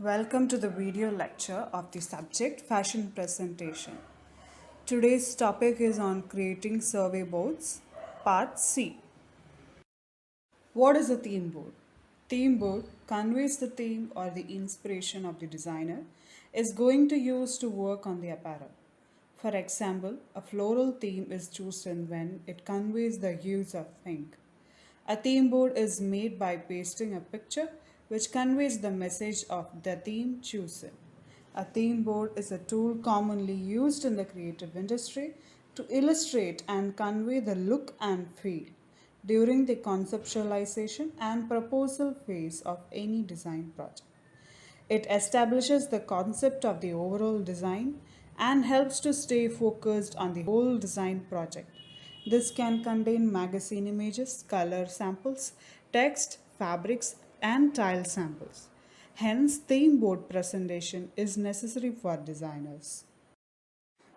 Welcome to the video lecture of the subject Fashion Presentation. Today's topic is on creating survey boards, part C. What is a theme board? Theme board conveys the theme or the inspiration of the designer is going to use to work on the apparel. For example, a floral theme is chosen when it conveys the hues of pink. A theme board is made by pasting a picture which conveys the message of the theme chosen. A theme board is a tool commonly used in the creative industry to illustrate and convey the look and feel during the conceptualization and proposal phase of any design project. It establishes the concept of the overall design and helps to stay focused on the whole design project. This can contain magazine images, color samples, text, fabrics, and tile samples. Hence, theme board presentation is necessary for designers.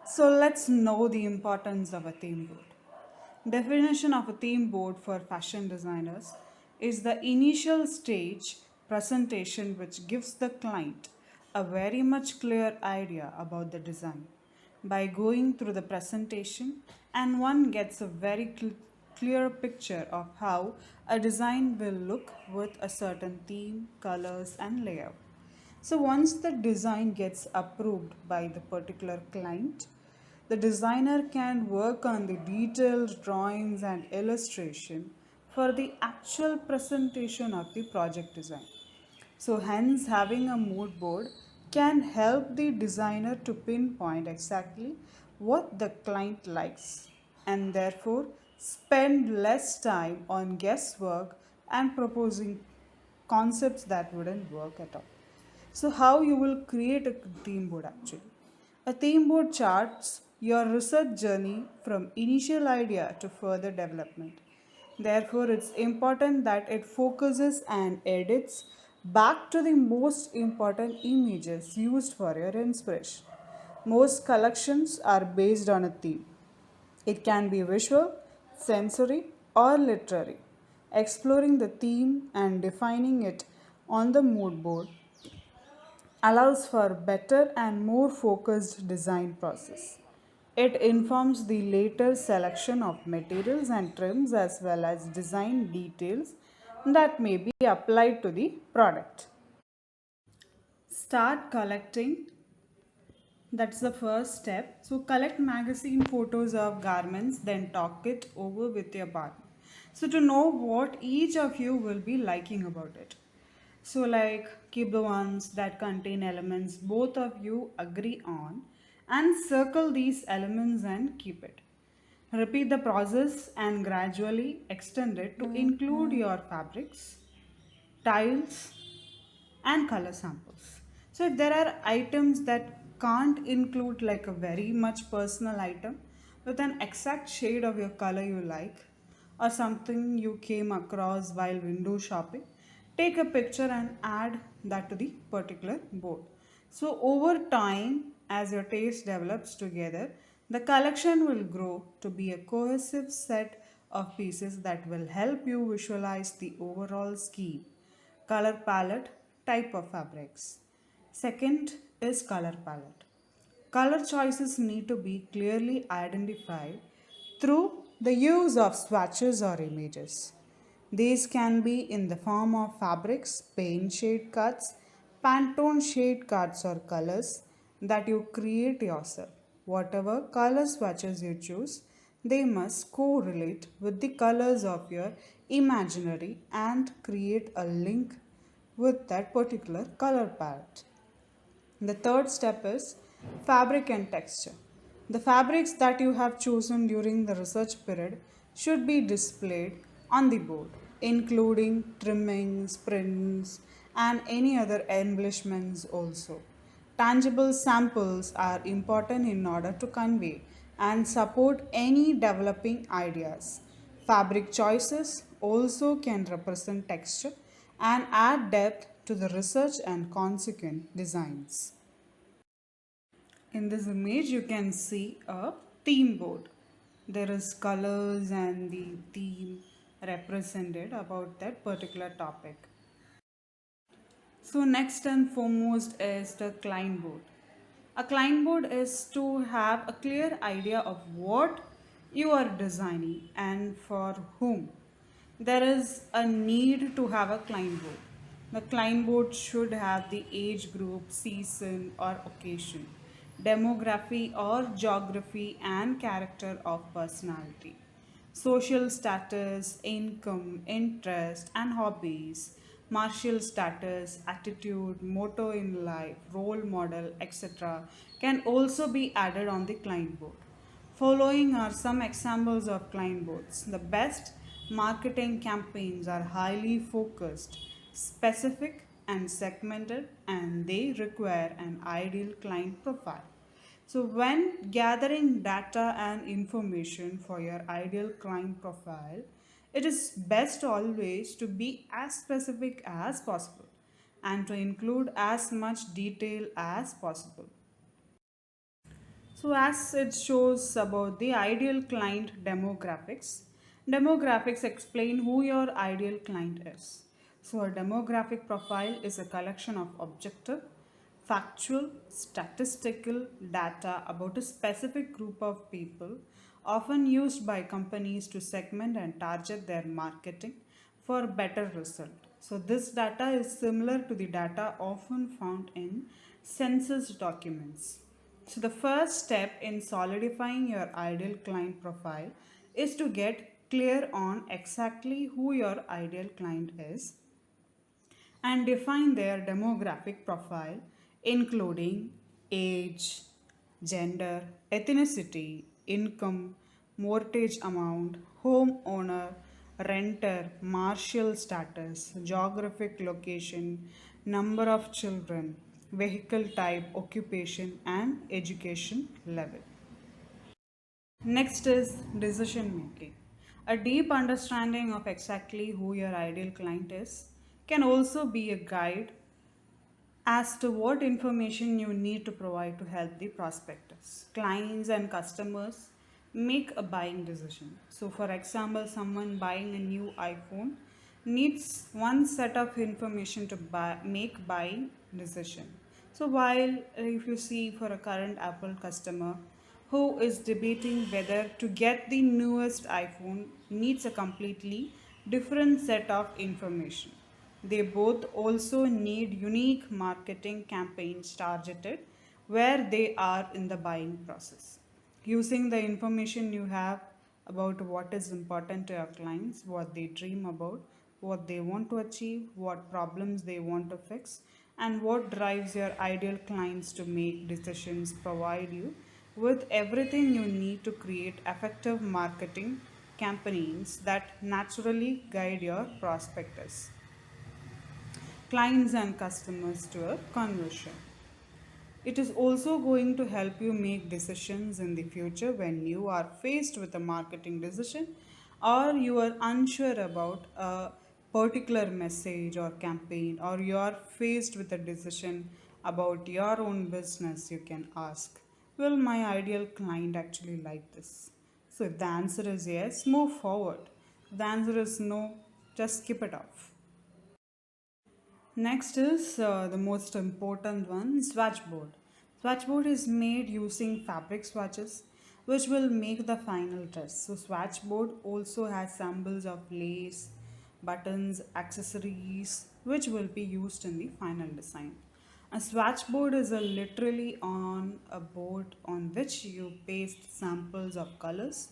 So let's know the importance of a theme board. Definition of a theme board for fashion designers is the initial stage presentation which gives the client a very much clear idea about the design. By going through the presentation, and one gets a very clear picture of how a design will look with a certain theme, colors, and layout. So once the design gets approved by the particular client, the designer can work on the detailed drawings and illustration for the actual presentation of the project design. So hence having a mood board can help the designer to pinpoint exactly what the client likes and therefore spend less time on guesswork and proposing concepts that wouldn't work at all. So, how you will create a theme board actually? A theme board charts your research journey from initial idea to further development. Therefore, it's important that it focuses and edits back to the most important images used for your inspiration. Most collections are based on a theme. It can be visual, sensory, or literary. Exploring the theme and defining it on the mood board allows for better and more focused design process. It informs the later selection of materials and trims as well as design details that may be applied to the product. Start collecting. That's the first step. So collect magazine photos of garments, then talk it over with your partner. So to know what each of you will be liking about it. So like keep the ones that contain elements both of you agree on and circle these elements and keep it. Repeat the process and gradually extend it to include your fabrics, tiles, and color samples. So if there are items that can't include like a very much personal item with an exact shade of your color you like or something you came across while window shopping, take a picture and add that to the particular board. So over time, as your taste develops together, the collection will grow to be a cohesive set of pieces that will help you visualize the overall scheme. Color palette, type of fabrics. Second is color palette. Color choices need to be clearly identified through the use of swatches or images. These can be in the form of fabrics, paint shade cards, Pantone shade cards or colors that you create yourself. Whatever color swatches you choose, they must correlate with the colors of your imaginary and create a link with that particular color palette. The third step is fabric and texture. The fabrics that you have chosen during the research period should be displayed on the board, including trimmings, prints, and any other embellishments also. Tangible samples are important in order to convey and support any developing ideas. Fabric choices also can represent texture and add depth to the research and consequent designs. In this image, you can see a theme board. There is colors and the theme represented about that particular topic. So, next and foremost is the client board. A client board is to have a clear idea of what you are designing and for whom. There is a need to have a client board. The client board should have the age group, season, or occasion, demography or geography, and character of personality, social status, income, interest, and hobbies, martial status, attitude, motto in life, role model, etc., can also be added on the client board. Following are some examples of client boards. The best marketing campaigns are highly focused, specific, and segmented, and they require an ideal client profile. So, when gathering data and information for your ideal client profile, it is best always to be as specific as possible and to include as much detail as possible. So, as it shows about the ideal client demographics, demographics explain who your ideal client is. So, a demographic profile is a collection of objective, factual, statistical data about a specific group of people, often used by companies to segment and target their marketing for better result. So, this data is similar to the data often found in census documents. So, the first step in solidifying your ideal client profile is to get clear on exactly who your ideal client is and define their demographic profile, including age, gender, ethnicity, income, mortgage amount, home owner, renter, marital status, geographic location, number of children, vehicle type, occupation, and education level. Next is decision making. A deep understanding of exactly who your ideal client is can also be a guide as to what information you need to provide to help the prospectus. Clients and customers make a buying decision. So, for example, someone buying a new iPhone needs one set of information to make buying decision. So, while if you see for a current Apple customer who is debating whether to get the newest iPhone needs a completely different set of information. They both also need unique marketing campaigns targeted where they are in the buying process. Using the information you have about what is important to your clients, what they dream about, what they want to achieve, what problems they want to fix, and what drives your ideal clients to make decisions, provide you with everything you need to create effective marketing campaigns that naturally guide your prospectus, clients and customers to a conversion. It is also going to help you make decisions in the future when you are faced with a marketing decision or you are unsure about a particular message or campaign or you are faced with a decision about your own business. You can ask, will my ideal client actually like this? So if the answer is yes, move forward. If the answer is no, just skip it off. Next is the most important one, swatchboard. Swatchboard is made using fabric swatches which will make the final dress. So swatchboard also has samples of lace, buttons, accessories which will be used in the final design. A swatchboard is a literally on a board on which you paste samples of colors,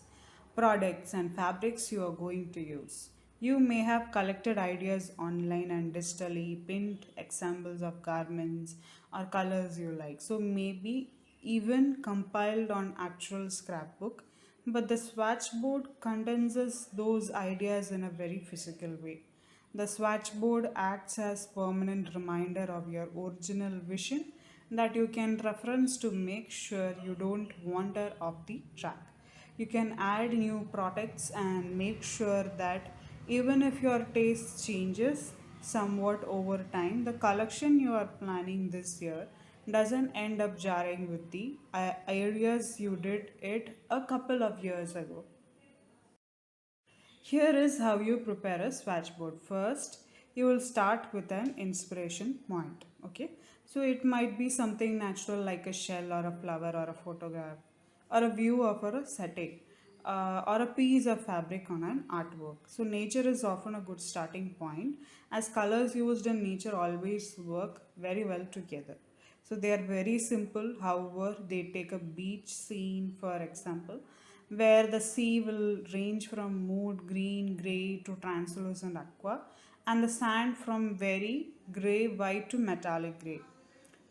products and fabrics you are going to use. You may have collected ideas online and digitally pinned examples of garments or colors you like. So maybe even compiled on actual scrapbook, but the swatchboard condenses those ideas in a very physical way. The swatchboard acts as permanent reminder of your original vision that you can reference to make sure you don't wander off the track. You can add new products and make sure that even if your taste changes somewhat over time, the collection you are planning this year doesn't end up jarring with the ideas you did it a couple of years ago. Here is how you prepare a swatchboard. First, you will start with an inspiration point. Okay, so it might be something natural like a shell or a flower or a photograph or a view of a setting or a piece of fabric on an artwork. So nature is often a good starting point as colors used in nature always work very well together. So they are very simple, however, they take a beach scene for example, where the sea will range from mood green, grey to translucent aqua, and the sand from very grey white to metallic grey.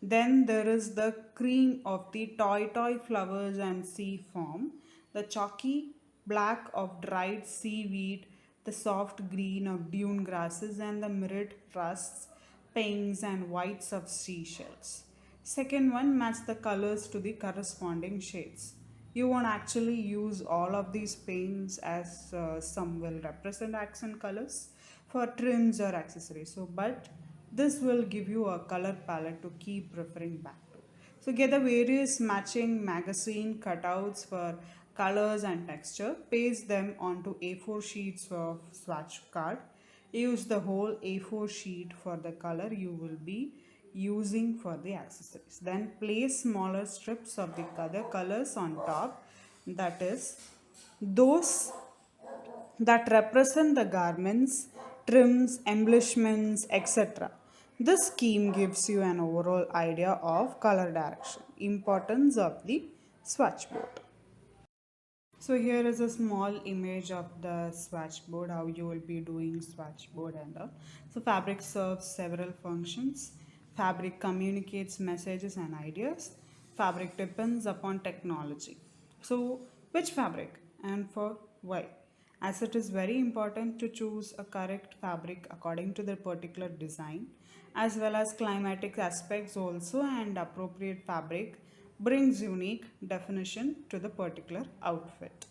Then there is the cream of the toy flowers and sea foam, the chalky black of dried seaweed, the soft green of dune grasses, and the mirrored rusts, pinks, and whites of seashells. Second one, match the colors to the corresponding shades. You won't actually use all of these paints as some will represent accent colors for trims or accessories. So, but this will give you a color palette to keep referring back to. So get the various matching magazine cutouts for colors and texture. Paste them onto A4 sheets of swatch card. Use the whole A4 sheet for the color you will be using for the accessories. Then place smaller strips of the other colors on top. That is, those that represent the garments, trims, embellishments, etc. This scheme gives you an overall idea of color direction, importance of the swatchboard. So here is a small image of the swatchboard, how you will be doing swatchboard and all. So fabric serves several functions. Fabric communicates messages and ideas. Fabric depends upon technology. So which fabric and for why? As it is very important to choose a correct fabric according to the particular design as well as climatic aspects also, and appropriate fabric brings unique definition to the particular outfit.